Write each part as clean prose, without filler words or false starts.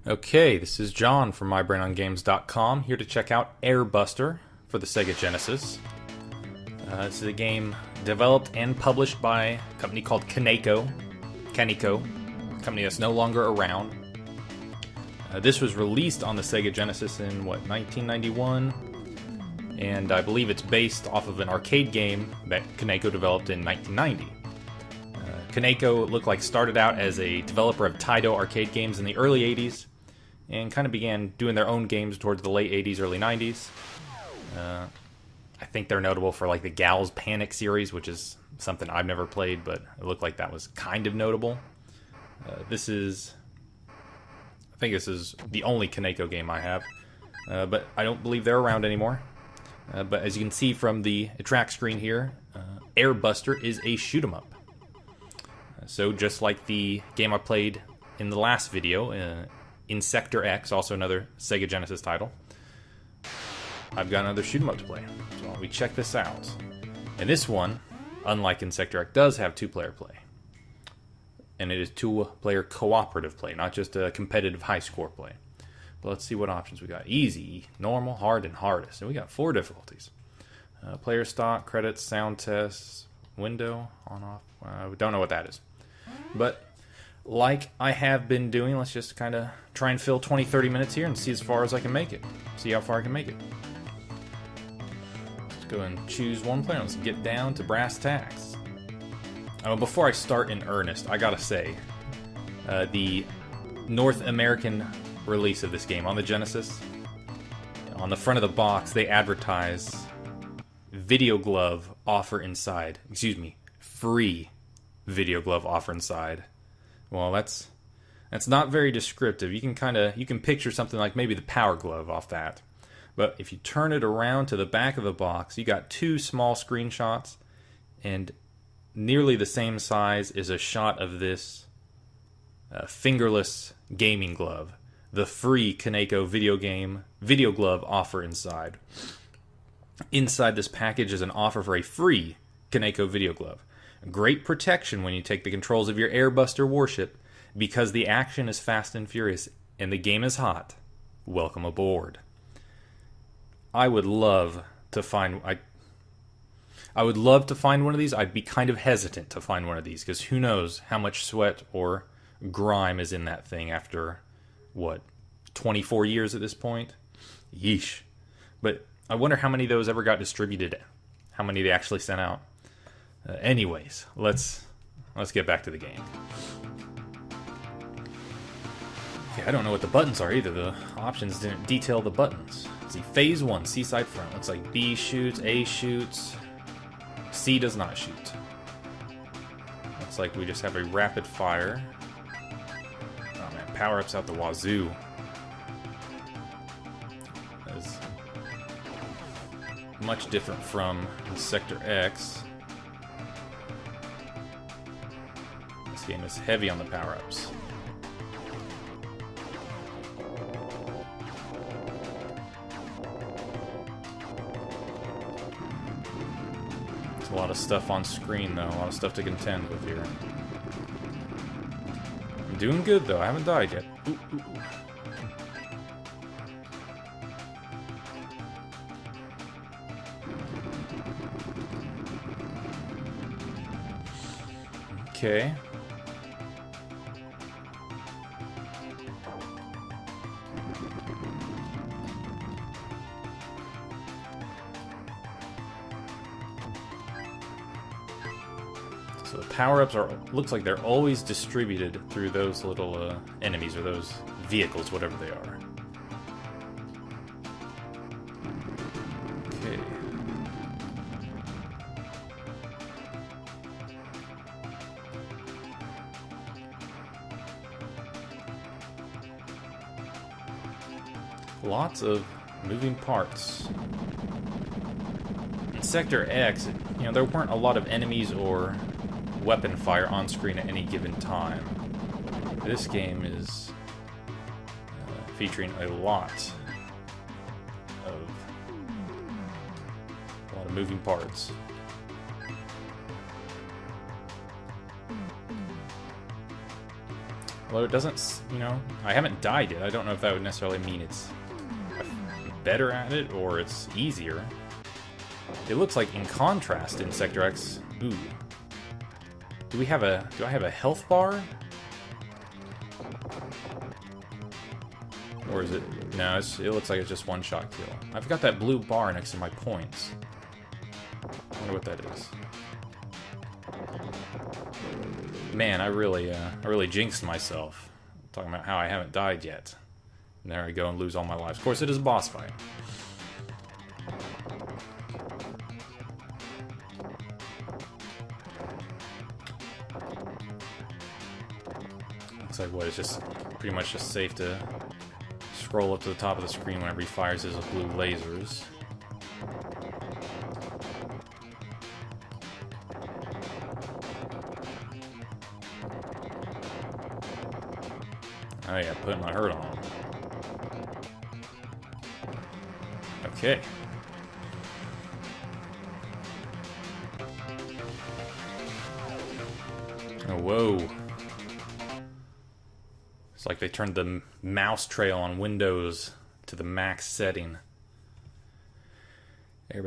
Okay, this is John from MyBrainOnGames.com, here to check out Airbuster for the Sega Genesis. This is a game developed and published by a company called Kaneko, a company that's no longer around. This was released on the Sega Genesis in, 1991? And I believe it's based off of an arcade game that Kaneko developed in 1990. Kaneko looked like started out as a developer of Taito arcade games in the early 80s, and kind of began doing their own games towards the late 80s, early 90s. I think they're notable for like the Gal's Panic series, which is something I've never played, but it looked like that was kind of notable. I think this is the only Kaneko game I have, but I don't believe they're around anymore. But as you can see from the track screen here, Airbuster is a shoot-'em-up. So just like the game I played in the last video, Insector X, also another Sega Genesis title, I've got another shoot-'em-up to play. So we check this out. And this one, unlike Insector X, does have two-player play. And it is two-player cooperative play, not just a competitive high-score play. But let's see what options we got. Easy, normal, hard, and hardest. And we got 4 difficulties. Player stock, credits, sound tests, window, on, off. We don't know what that is. But like I have been doing, let's just kind of try and fill 20-30 minutes here and see as far as I can make it. See how far I can make it. Let's go and choose one player. Let's get down to brass tacks. Before I start in earnest, I gotta say, the North American release of this game on the Genesis, on the front of the box, they advertise Video Glove offer inside. Excuse me, free Video Glove offer inside. Well, that's not very descriptive. You can picture something like maybe the Power Glove off that. But if you turn it around to the back of the box, you got 2 small screenshots, and nearly the same size is a shot of this fingerless gaming glove. The free Kaneko Video Glove offer inside. Inside this package is an offer for a free Kaneko Video Glove. Great protection when you take the controls of your Airbuster warship, because the action is fast and furious and the game is hot. Welcome aboard. I would love to find one of these. I'd be kind of hesitant to find one of these, because who knows how much sweat or grime is in that thing after 24 years at this point? Yeesh. But I wonder how many of those ever got distributed, how many they actually sent out. Anyways, let's get back to the game. Okay, I don't know what the buttons are either. The options didn't detail the buttons. Let's see, Phase 1, Seaside Front. Looks like B shoots, A shoots, C does not shoot. Looks like we just have a rapid fire. Oh man, power-ups out the wazoo. That is much different from Insector X. This game is heavy on the power-ups. There's a lot of stuff on screen, though. A lot of stuff to contend with here. I'm doing good, though. I haven't died yet. Ooh, ooh, ooh. Okay. So the power-ups looks like they're always distributed through those little enemies, or those vehicles, whatever they are. Okay. Lots of moving parts. In Sector X, there weren't a lot of enemies or weapon fire on screen at any given time. This game is featuring a lot of moving parts. Although it doesn't, you know, I haven't died yet. I don't know if that would necessarily mean it's better at it or it's easier. It looks like, in contrast, Insector X. Ooh. Do I have a health bar? Or is it... No, it looks like it's just one-shot kill. I've got that blue bar next to my points. I wonder what that is. Man, I really jinxed myself. Talking about how I haven't died yet. And there I go and lose all my lives. Of course, it is a boss fight. Looks like what, it's just pretty much just safe to scroll up to the top of the screen whenever he fires his blue lasers. Oh yeah, putting my hurt on. Okay. Oh, whoa. It's like they turned the mouse trail on Windows to the max setting.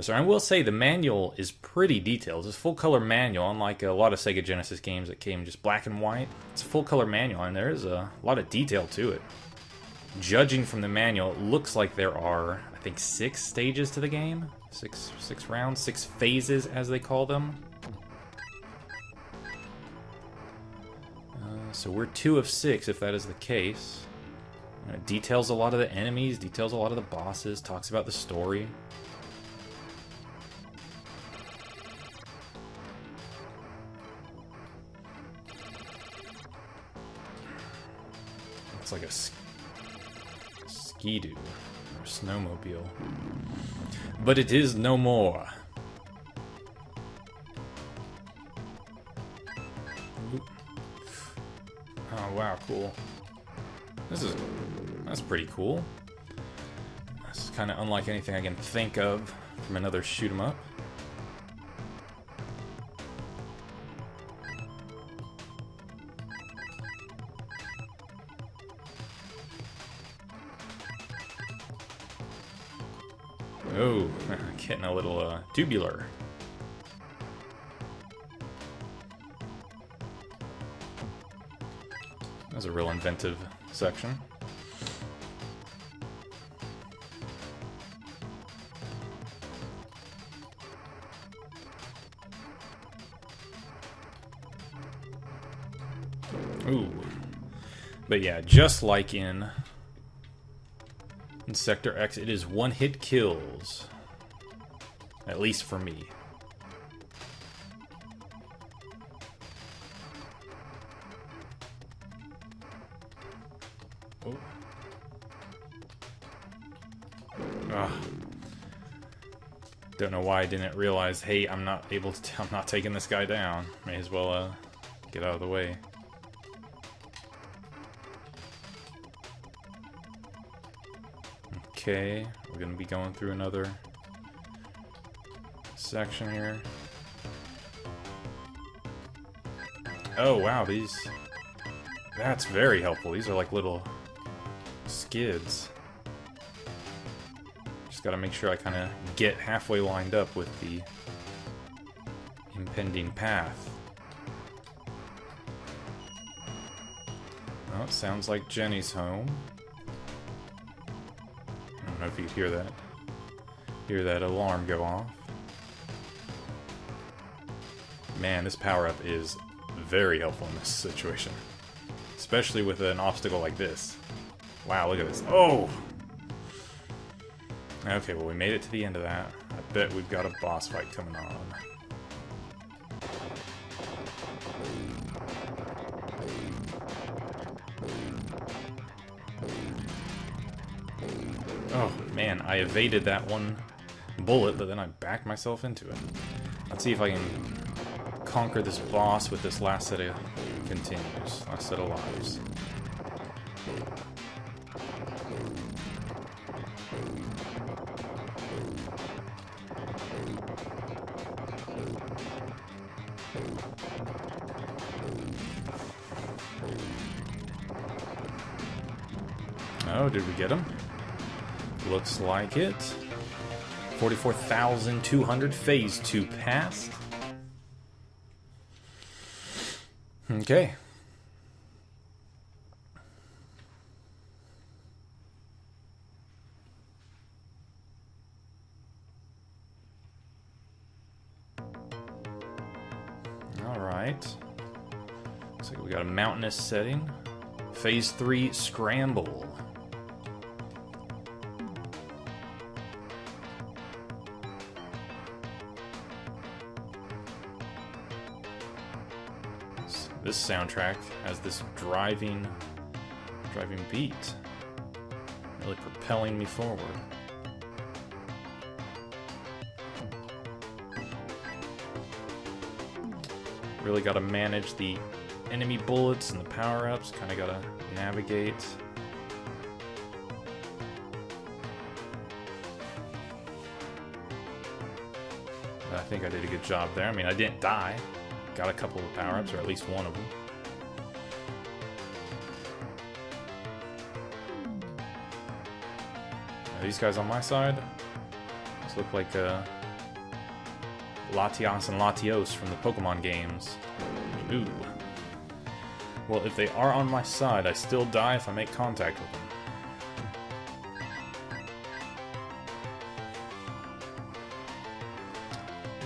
So I will say the manual is pretty detailed. It's a full color manual, unlike a lot of Sega Genesis games that came just black and white. It's a full color manual, and there is a lot of detail to it. Judging from the manual, it looks like there are, I think, 6 stages to the game. Six rounds, 6 phases, as they call them. So we're 2 of 6, if that is the case. It details a lot of the enemies, details a lot of the bosses, talks about the story. It's like a ski-doo or snowmobile. But it is no more. Oh wow, cool. That's pretty cool. This is kind of unlike anything I can think of from another shoot 'em up. Oh, getting a little tubular. That's a real inventive section. Ooh. But yeah, just like in Insector X, it is one-hit kills. At least for me. Oh. Ugh. Don't know why I didn't realize, hey, I'm not taking this guy down. May as well get out of the way. Okay, we're gonna be going through another section here. Oh wow, that's very helpful. These are like little skids. Just gotta make sure I kind of get halfway lined up with the impending path. Oh, it sounds like Jenny's home. I don't know if you hear that. Hear that alarm go off. Man, this power-up is very helpful in this situation. Especially with an obstacle like this. Wow, look at this. Oh! Okay, well we made it to the end of that. I bet we've got a boss fight coming on. Oh, man, I evaded that one bullet, but then I backed myself into it. Let's see if I can conquer this boss with this last set of continues, last set of lives. Oh, did we get him? Looks like it. 44,200. Phase 2 passed. Okay. Alright. Looks like we got a mountainous setting. Phase 3 Scramble. This soundtrack has this driving beat, really propelling me forward. Really got to manage the enemy bullets and the power-ups, kind of got to navigate. I think I did a good job there. I mean, I didn't die. Got a couple of power-ups, or at least one of them. Now, these guys on my side, these look like Latios and Latios from the Pokemon games. Ooh. Well, if they are on my side, I still die if I make contact with them.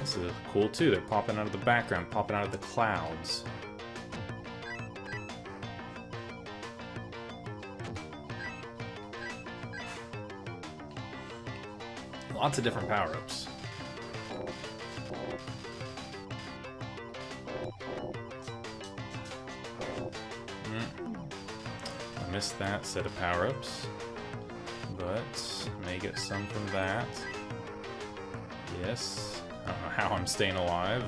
This is cool too. They're popping out of the background, popping out of the clouds. Lots of different power-ups. I missed that set of power-ups, but may get some from that. Yes. I don't know how I'm staying alive.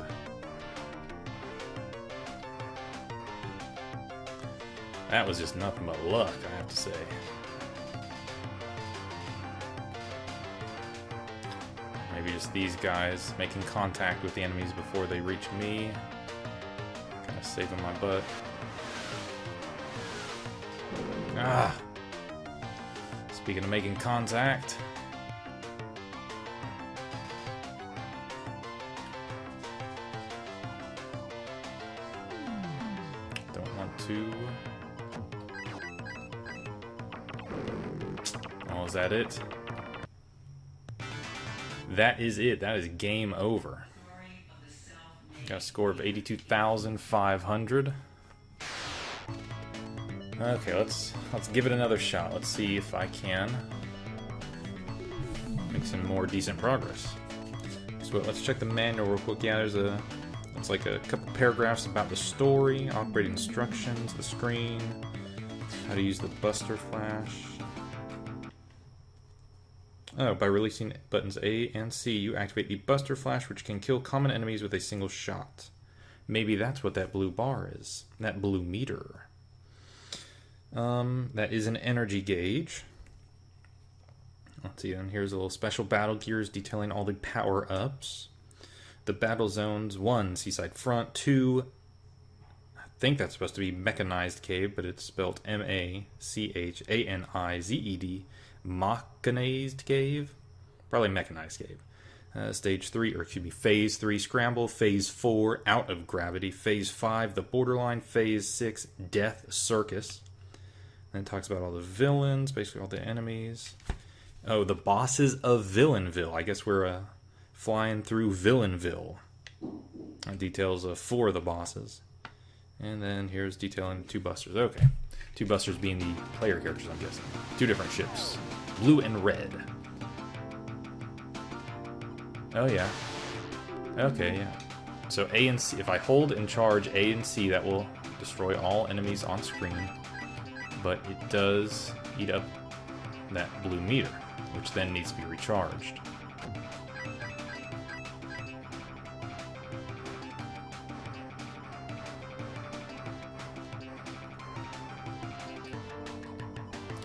That was just nothing but luck, I have to say. Maybe just these guys making contact with the enemies before they reach me. Kind of saving my butt. Ah! Speaking of making contact. Oh, is that it? That is it. That is game over. Got a score of 82,500. Okay, let's give it another shot. Let's see if I can make some more decent progress. So let's check the manual real quick. Yeah, there's looks like a couple paragraphs about the story, operating instructions, the screen, how to use the Buster Flash. Oh, by releasing buttons A and C, you activate the Buster Flash, which can kill common enemies with a single shot. Maybe that's what that blue bar is. That blue meter. That is an energy gauge. Let's see, and here's a little special battle gears detailing all the power-ups. The battle zones: 1, Seaside Front; 2, I think that's supposed to be Mechanized Cave, but it's spelled M-A-C-H-A-N-I-Z-E-D. Mechanized Cave? Probably Mechanized Cave. Stage 3, or excuse me, Phase 3 Scramble. Phase 4, Out of Gravity. Phase 5, The Borderline. Phase 6, Death Circus. And it talks about all the villains, basically all the enemies. Oh, the bosses of Villainville. I guess we're flying through Villainville. Details of 4 of the bosses. And then here's detailing the 2 busters. Okay. 2 busters being the player characters, I'm guessing. 2 different ships. Blue and red. Oh, yeah. Okay, yeah. So A and C, if I hold and charge A and C, that will destroy all enemies on screen. But it does eat up that blue meter, which then needs to be recharged.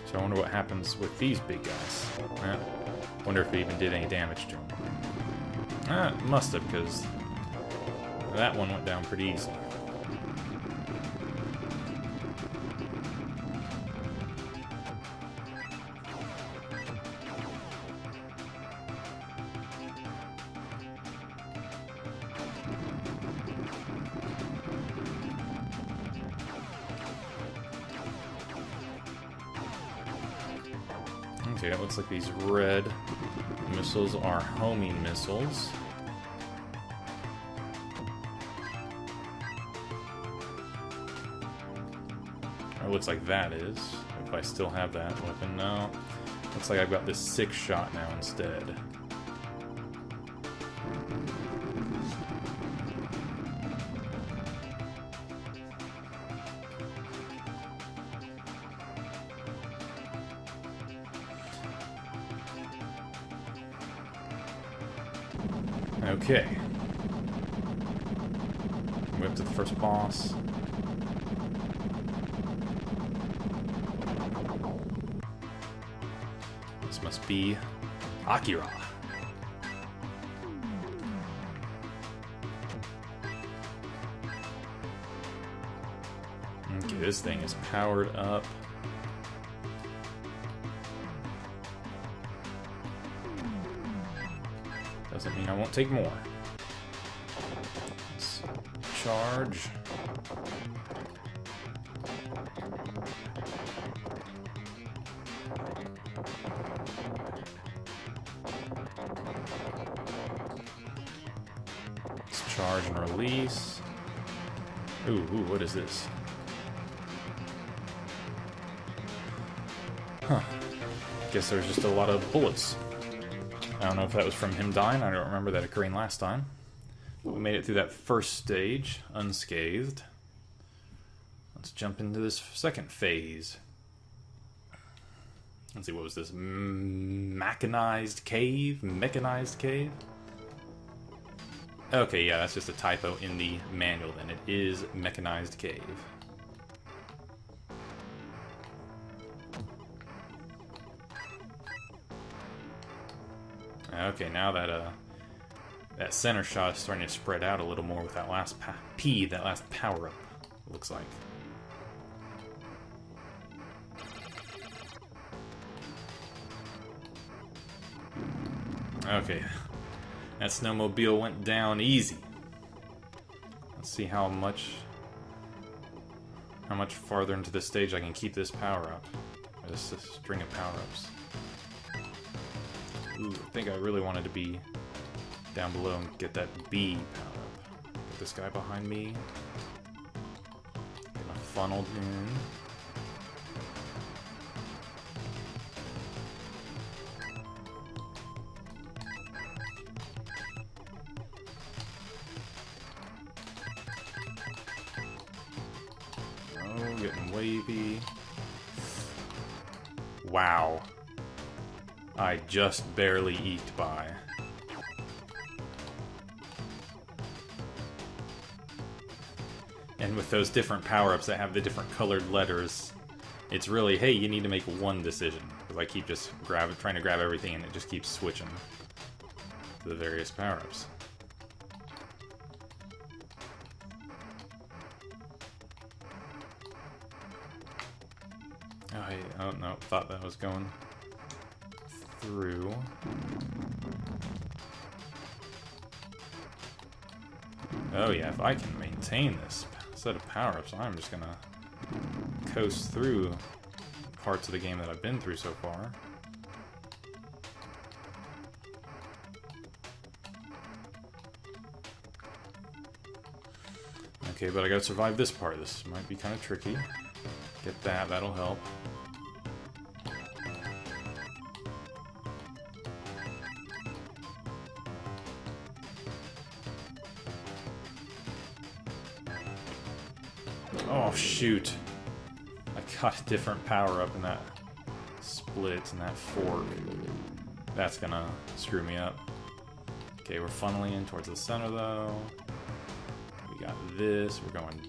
So I wonder what happens with these big guys. I wonder if it even did any damage to them. It must have, because that one went down pretty easy. Okay, it looks like these red missiles are homing missiles. Or it looks like that is. If I still have that weapon. No. Looks like I've got this 6-shot now instead. Okay. We're up to the first boss. This must be Akira. Okay, this thing is powered up. Doesn't mean I won't take more. Let's charge. Let's charge and release. Ooh, what is this? Huh. Guess there's just a lot of bullets. I don't know if that was from him dying. I don't remember that occurring last time. But we made it through that first stage unscathed. Let's jump into this second phase. Let's see, what was this? Mechanized cave? Mechanized cave? Okay, yeah, that's just a typo in the manual then. It is mechanized cave. Okay, now that that center shot is starting to spread out a little more with that last that last power-up, looks like. Okay, that snowmobile went down easy. Let's see how much farther into this stage I can keep this power-up. This string of power-ups. Ooh, I think I really wanted to be down below and get that B power-up. Get this guy behind me. Get my funneled in. Oh, getting wavy. Wow. I just barely eked by. And with those different power-ups that have the different colored letters, it's really, hey, you need to make one decision. Because I keep just trying to grab everything and it just keeps switching to the various power-ups. Oh, hey, oh no, thought that was going through. Oh yeah, if I can maintain this set of power-ups, I'm just gonna coast through parts of the game that I've been through so far. Okay, but I gotta survive this part. This might be kind of tricky. Get that, that'll help. Oh, shoot. I got a different power-up in that split and that fork. That's gonna screw me up. Okay, we're funneling in towards the center, though. We got this. We're going...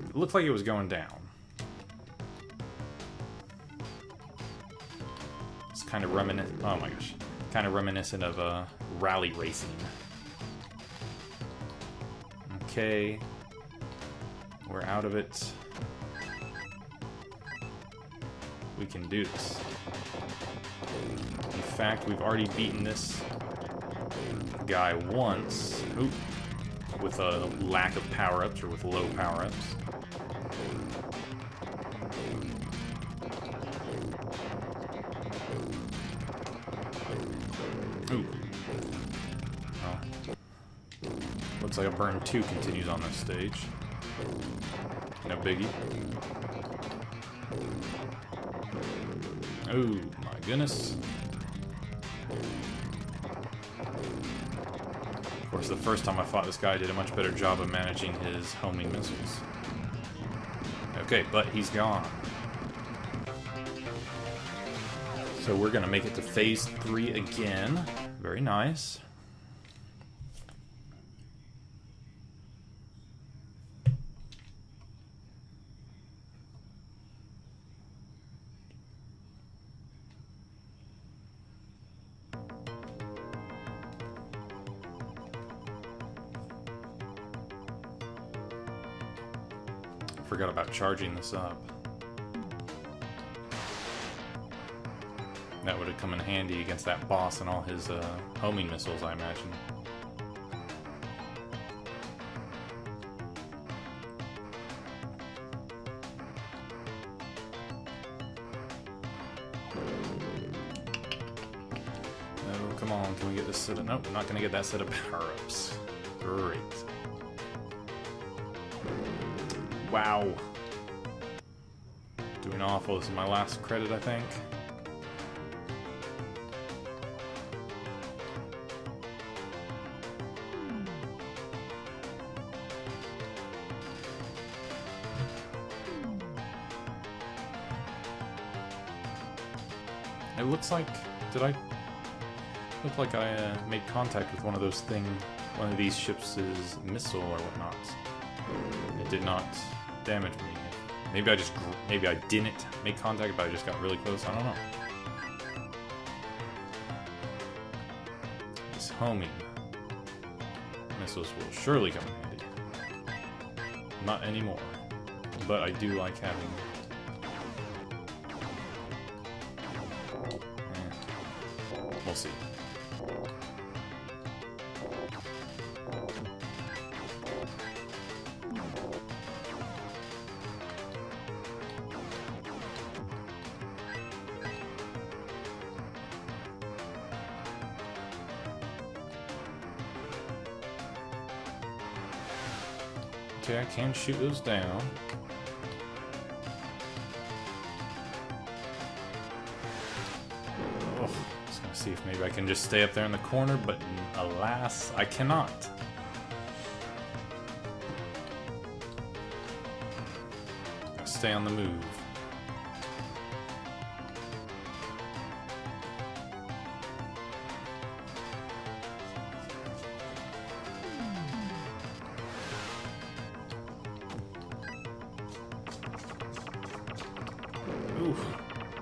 It looked like it was going down. It's kind of reminiscent... Oh my gosh. Kind of reminiscent of rally racing. Okay. We're out of it. We can do this. In fact, we've already beaten this guy once. Oop. With a lack of power-ups, or with low power-ups. Looks like a burn 2 continues on this stage. No biggie. Oh my goodness. Of course, the first time I fought this guy, I did a much better job of managing his homing missiles. Okay, but he's gone. So we're gonna make it to phase 3 again. Very nice. Forgot about charging this up. That would have come in handy against that boss and all his homing missiles, I imagine. Oh, come on, can we get this set of... Nope, we're not going to get that set of power-ups. Great. Wow. Doing awful. This is my last credit, I think. It looks like... Did I... Looked like I made contact with one of these ships' missile or whatnot. It did not damage me. Maybe I didn't make contact, but I just got really close. I don't know. This homing missiles will surely come in handy. Not anymore. But I do like having... We'll see. Okay, I can shoot those down. Oh, just gonna see if maybe I can just stay up there in the corner, but alas, I cannot. Gotta stay on the move.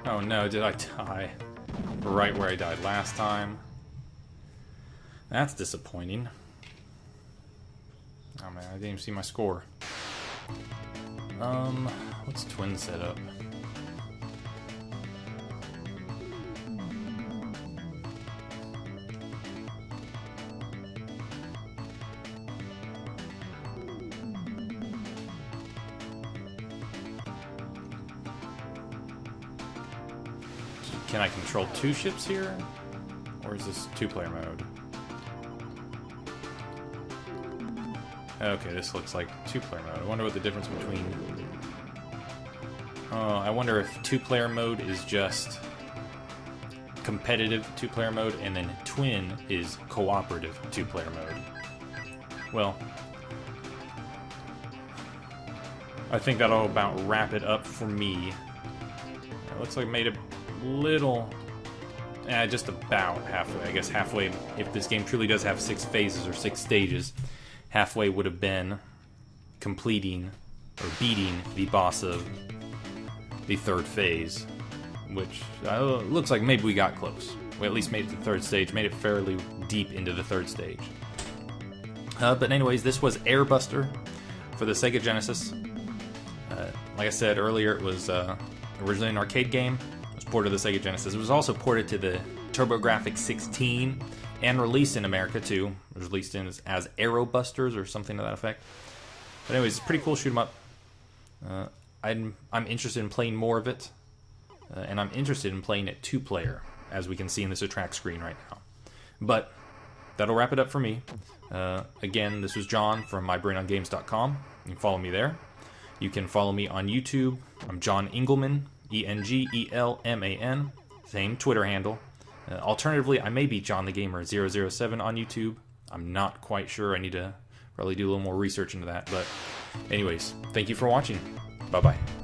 Oh no, did I die right where I died last time? That's disappointing. Oh man, I didn't even see my score. What's twin setup? Can I control 2 ships here? Or is this 2-player mode? Okay, this looks like 2-player mode. I wonder what the difference between... I wonder if 2-player mode is just competitive 2-player mode, and then twin is cooperative 2-player mode. Well, I think that'll about wrap it up for me. It looks like I made a little... just about halfway. I guess halfway, if this game truly does have 6 phases or 6 stages, halfway would have been completing or beating the boss of the 3rd phase, which looks like maybe we got close. We at least made it to the 3rd stage, made it fairly deep into the 3rd stage. But anyways, this was Airbuster for the Sega Genesis. Like I said earlier, it was originally an arcade game. It was ported to the Sega Genesis. It was also ported to the TurboGrafx 16 and released in America too. It was released as Aerobusters or something to that effect. But anyways, it's a pretty cool shoot 'em up. I'm interested in playing more of it, and I'm interested in playing it 2-player, as we can see in this attract screen right now. But that'll wrap it up for me. Again, this was John from mybrainongames.com. You can follow me there. You can follow me on YouTube. I'm John Engelman, Engelman. Same Twitter handle. Alternatively, I may be John the Gamer 007 on YouTube. I'm not quite sure. I need to probably do a little more research into that. But anyways, thank you for watching. Bye-bye.